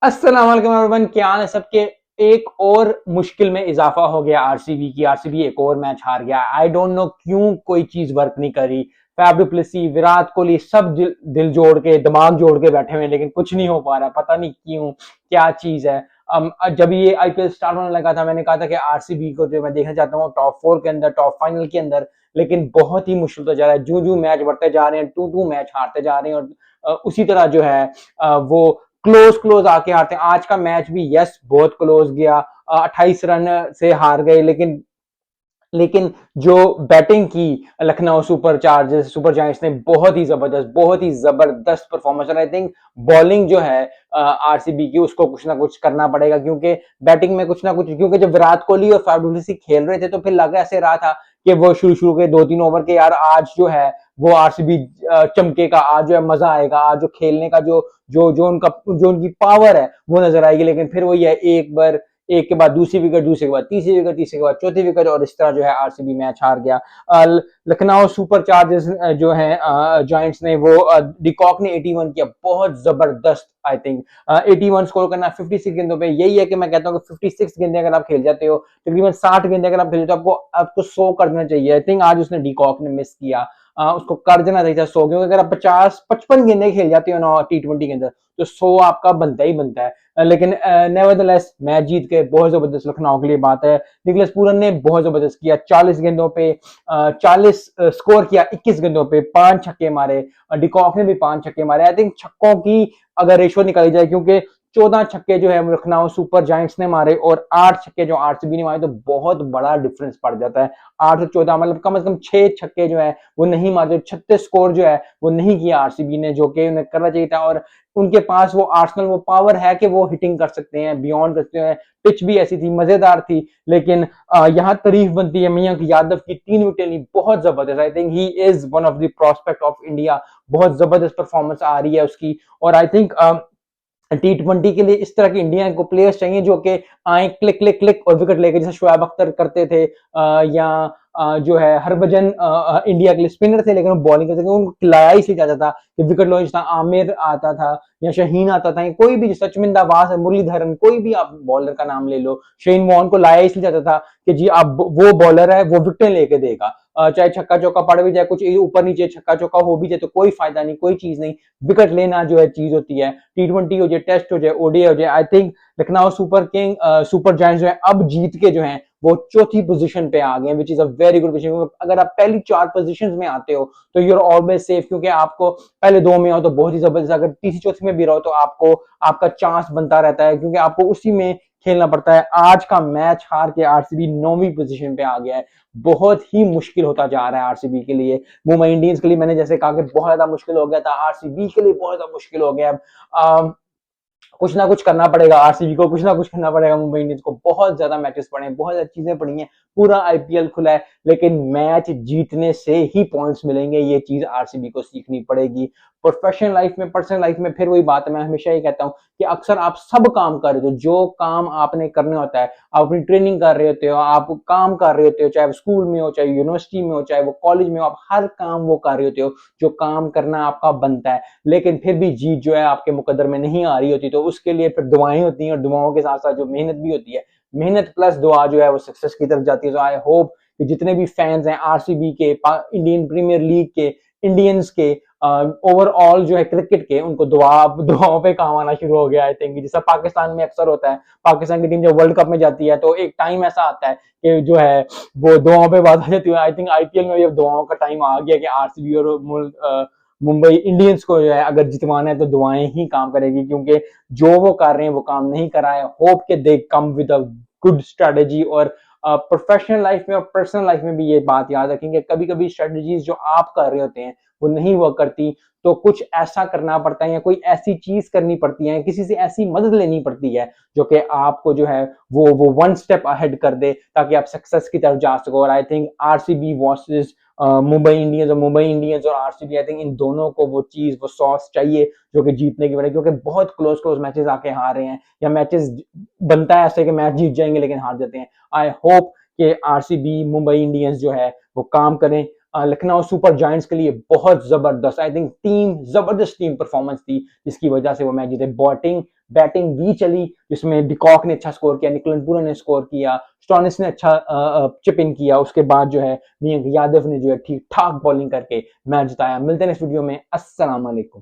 अस्सलाम वालेकुम एवरीवन, क्या हाल है सबके। एक और मुश्किल में इजाफा हो गया आरसीबी की। आरसीबी एक और मैच हार गया। आई डोंट नो क्यों कोई चीज वर्क नहीं करी। Faf du Plessis, Virat Kohli सब दिल जोड़ के दिमाग जोड़ के बैठे हुए हैं, लेकिन कुछ नहीं हो पा रहा। पता नहीं क्यों, क्या चीज है। जब ये आईपीएल स्टार्ट होने लगा था, मैंने कहा था कि आरसीबी को जो मैं देखना चाहता हूँ टॉप 4 के अंदर, टॉप फाइनल के अंदर, लेकिन बहुत ही मुश्किल तो जा रहा है। जो जो मैच बढ़ते जा रहे हैं, टू टू मैच हारते जा रहे हैं, और उसी तरह जो है वो क्लोज क्लोज आके हारते हैं। आज का मैच भी यस बहुत क्लोज गया, 28 रन से हार गए, लेकिन लेकिन जो बैटिंग की लखनऊ सुपर जायंट्स ने, बहुत ही जबरदस्त परफॉर्मेंस। और आई थिंक बॉलिंग जो है आरसीबी की, उसको कुछ ना कुछ करना पड़ेगा, क्योंकि बैटिंग में कुछ ना कुछ, क्योंकि जब विराट कोहली और फैफ डु प्लेसी खेल रहे थे तो फिर लग ऐसे रहा था कि वो शुरू शुरू के 2-3 ओवर के, यार आज जो है वो आरसीबी चमकेगा, आज जो है मजा आएगा, आज जो खेलने का जो उनकी पावर है वो नजर आएगी। लेकिन फिर वही है, एक के बाद दूसरी विकेट, दूसरे के बाद तीसरी विकेट, तीसरे के बाद चौथी विकेट, और इस तरह जो है आरसीबी मैच हार गया। लखनऊ सुपर चार्जर्स जो है जॉइंट्स ने, वो डिकॉक ने 81 किया, बहुत जबरदस्त। आई थिंक 81 स्कोर करना 56 गेंदों पे, यही है कि मैं कहता हूँ कि 56 गेंदे अगर आप खेल जाते हो, तकरीबन 60 गेंदे अगर आप खेल जाते हो, आपको 100 कर देना चाहिए। आई थिंक आज उसने डिकॉक ने मिस किया, उसको कर देना चाहिए था 100, क्योंकि अगर आप 50-55 गेंदे खेल जाते हो ना टी20 के अंदर, तो 100 आपका बनता ही बनता है। लेकिन नेवरदलेस मैच जीत के, बहुत जबरदस्त लखनऊ के लिए बात है। निकलस पूरन ने बहुत जबरदस्त किया, 40 गेंदों पे 40 स्कोर किया, 21 गेंदों पे 5 छक्के मारे। डिकॉक ने भी 5 छक्के मारे। आई थिंक छक्कों की अगर रेशो निकाली जाए, क्योंकि 14 छक्के जो है लखनऊ सुपर जायंट्स ने मारे और 8 छक्के जो आरसीबी ने मारे, तो बहुत बड़ा डिफरेंस पड़ जाता है। 8 और 14 मतलब कम से कम 6 छक्के जो है वो नहीं मारे। 36 स्कोर जो है वो नहीं किया आरसीबी ने, जो कि उन्हें करना चाहिए था। और उनके पास वो आर्सेनल वो पावर है कि वो हिटिंग कर सकते हैं, बियॉन्ड कर सकते हैं। पिच भी ऐसी थी, मजेदार थी। लेकिन यहाँ तारीफ बनती है मयंक यादव की, 3 विकेट ली, बहुत जबरदस्त। I think he is one of the prospect of India. बहुत जबरदस्त परफॉर्मेंस आ रही है उसकी। और आई थिंक टी20 के लिए इस तरह के इंडिया को प्लेयर्स चाहिए, जो कि आए क्लिक क्लिक क्लिक और विकेट लेके, जैसे शोएब अख्तर करते थे, या जो है हरभजन इंडिया के लिए स्पिनर थे, लेकिन वो बॉलिंग करते थे, उनको खिलाया ही से जाता था कि विकेट लो। जिस आमिर आता था या शहीन आता था, कोई भी, सचमिंदा आवाज, मुरलीधरन, कोई भी आप बॉलर का नाम ले लो, शेन वॉर्न को लाया इसलिए जाता था कि जी आप वो बॉलर है, वो विकेटें लेके देगा। चाहे छक्का चौका पड़ भी जाए, कुछ ऊपर नीचे छक्का चौका हो भी जाए, तो कोई फायदा नहीं, कोई चीज नहीं। विकेट लेना जो है चीज होती है। टी20 हो जाए, टेस्ट हो जाए, ओडीआई हो जाए। I think Lucknow super giants जो है अब जीत के जो है वो चौथी पोजीशन पे आ गए, which is a very good position. अगर आप पहली 4 पोजीशंस में आते हो तो यू आर ऑलवेज सेफ, क्योंकि आपको पहले 2 में हो तो बहुत ही जबरदस्त, अगर तीसरी चौथी में भी रहो तो आपको आपका चांस बनता रहता है, क्योंकि आपको उसी में खेलना पड़ता है। आज का मैच हार के आरसीबी 9वीं पोजीशन पे आ गया है। बहुत ही मुश्किल होता जा रहा है आरसीबी के लिए। मुंबई इंडियंस के लिए मैंने जैसे कहा कि बहुत ज्यादा मुश्किल हो गया था, आरसीबी के लिए बहुत ज्यादा मुश्किल हो गया। अब कुछ ना कुछ करना पड़ेगा आरसीबी को, कुछ ना कुछ करना पड़ेगा मुंबई इंडियंस को। बहुत ज्यादा मैचेस पड़े हैं, बहुत ज्यादा चीजें पड़ी हैं, पूरा आईपीएल खुला है, लेकिन मैच जीतने से ही पॉइंट्स मिलेंगे, ये चीज आरसीबी को सीखनी पड़ेगी। प्रोफेशनल लाइफ में, पर्सनल लाइफ में फिर वही बात है, मैं हमेशा ये कहता हूँ कि अक्सर आप सब काम कर रहे हो, जो काम आपने करने होता है, आप अपनी ट्रेनिंग कर रहे होते हो, आप काम कर रहे होते हो, चाहे वो स्कूल में हो, चाहे यूनिवर्सिटी में हो, चाहे वो कॉलेज में हो, आप हर काम वो कर रहे होते हो जो काम करना आपका बनता है। लेकिन फिर भी जीत जो है आपके मुकद्दर में नहीं आ रही होती, तो उसके लिए फिर दुआएं होती हैं, और दुआओं के साथ साथ जो मेहनत भी होती है, मेहनत प्लस दुआ जो है वो सक्सेस की तरफ जाती है। तो आई होप कि जितने भी फैंस हैं आरसीबी के, इंडियन प्रीमियर लीग के, इंडियंस के, ओवरऑल जो है क्रिकेट के, उनको दुआओं पे काम आना शुरू हो गया। आई थिंक जैसा पाकिस्तान में अक्सर होता है, पाकिस्तान की टीम जब वर्ल्ड कप में जाती है तो एक टाइम ऐसा आता है कि जो है वो दुआओं पे बात आ जाती है। आई थिंक आईपीएल में भी अब दुआओं का टाइम आ गया कि आरसीबी और मुंबई इंडियंस को जो है अगर जितवाना है तो दुआएं ही काम करेगी, क्योंकि जो वो कर रहे हैं वो काम नहीं कर रहा है। होप के they come with a good strategy. और प्रोफेशनल लाइफ में और पर्सनल लाइफ में भी ये बात याद रखेंगे, कभी कभी स्ट्रेटेजीज जो आप कर रहे होते हैं वो नहीं वर्क करती, तो कुछ ऐसा करना पड़ता है, या कोई ऐसी चीज करनी पड़ती है, किसी से ऐसी मदद लेनी पड़ती है जो कि आपको जो है वो 1 स्टेप अहेड कर दे, ताकि आप सक्सेस की तरफ जा सको। और I think RCB versus Mumbai Indians और आरसीबी, आई थिंक इन दोनों को वो चीज, वो सॉस चाहिए जो कि जीतने की वजह, क्योंकि बहुत क्लोज क्लोज मैचेस आके हार रहे हैं, या मैचेस बनता है ऐसे कि मैच जीत जाएंगे लेकिन हार जाते हैं। आई होप कि आरसीबी मुंबई इंडियंस जो है वो काम करें, लखनऊ सुपर जायंट्स के लिए बहुत जबरदस्त, आई थिंक जबरदस्त टीम परफॉर्मेंस थी, जिसकी वजह से वो मैच जीते। बैटिंग भी चली, जिसमें डिकॉक ने अच्छा स्कोर किया, निकोलस पूरन ने स्कोर किया, स्टोनिस ने अच्छा चिप इन किया। उसके बाद जो है मयंक यादव ने जो है ठीक ठाक बॉलिंग करके मैच जिताया। मिलते हैं इस वीडियो में। अस्सलाम वालेकुम।